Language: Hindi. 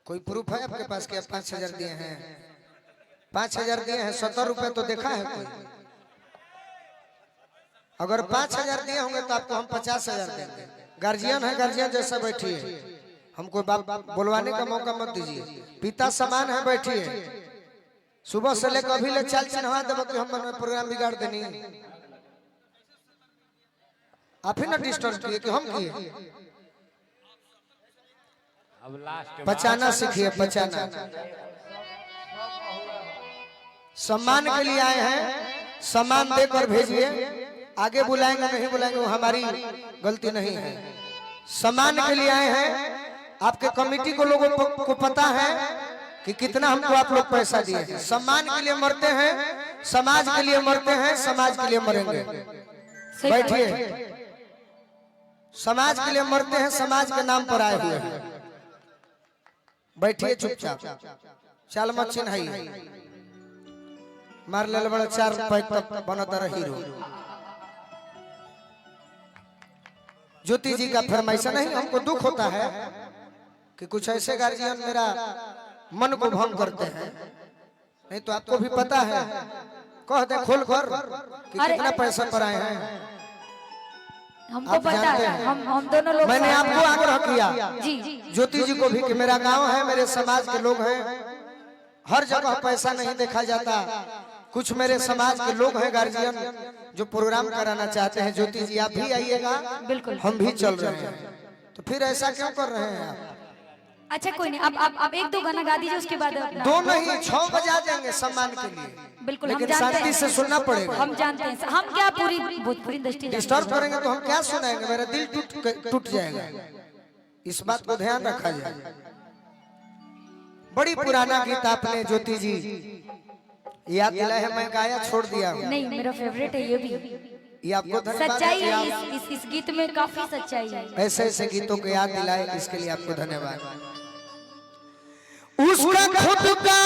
कोई प्रूफ है आपके पास कि आप 5,000 दिए हैं? 5,000 दिए हैं, 70 रुपए तो देखा है कोई? अगर 5,000 दिए होंगे तो आपको हम 50,000 देंगे। गार्जियन है, गार्जियन जैसा बैठिए, हमको बाप बोलवाने का मौका मत दीजिए। पिता समान है, बैठिए। सुबह से लेकर अभी ले चाल चिन्हवा देव कि हम प्रोग्राम बिगाड़ देनी। आप ही ना डिस्टर्ब किए कि हम किए। पचाना सीखिए, पचाना। सम्मान के लिए आए हैं, सम्मान देकर भेजिए। आगे बुलाएंगे नहीं बुलाएंगे वो हमारी गलती नहीं है। सम्मान के लिए आए हैं। आपके कमेटी को लोगों को पता है कि कितना हमको आप लोग पैसा दिए हैं। सम्मान के लिए मरते हैं, समाज के लिए मरते हैं, समाज के लिए मरेंगे। बैठिए। समाज के लिए मरते हैं, समाज के नाम पर आए हुए हैं। बैठिए चुपचाप, चाल मत चिन्हाइए। मार ले बड़ा 4 पैक तक बनता रहा हीरो। ज्योति जी का फरमाइश नहीं, हमको दुख होता है कि कुछ ऐसे गार्जियन मेरा मन को भंग करते हैं। नहीं तो आपको भी पता है, कह दे खोल कर कि कितना पैसा पर आए हैं। हमको पता है, हम दोनों लोग। मैंने आपको आग्रह किया जी ज्योति जी को भी कि मेरा गांव है, मेरे समाज के लोग हैं, हर जगह पैसा नहीं देखा जाता। कुछ मेरे समाज के लोग हैं गार्जियन जो प्रोग्राम कराना चाहते हैं। ज्योति जी आप भी आइएगा, बिल्कुल, हम भी चल रहे हैं। तो फिर ऐसा क्यों कर रहे हैं आप? अच्छा कोई नहीं, अब 1-2 गाना गा दीजिए, उसके बाद 2 नहीं 6 बजा देंगे सम्मान के लिए। बिल्कुल, हम लेकिन जानते शांति हैं, से सुनना पड़ेगा। हम जानते हैं। हम क्या पूरी भोजपुरी इंडस्ट्री डिस्टर्ब करेंगे तो हम क्या सुनाएंगे? मेरा दिल टूट जाएगा। इस बात को ध्यान रखा जाए। बड़ी पुराना गीत आपने ज्योति जी याद दिलाया है, मैं गाया छोड़ दिया। नहीं, मेरा फेवरेट है ये भी। ये आपको सच्चाई है इस गीत में, काफी सच्चाई है। ऐसे ऐसे गीतों को याद दिलाए, इसके लिए आपको धन्यवाद। उसका खुद का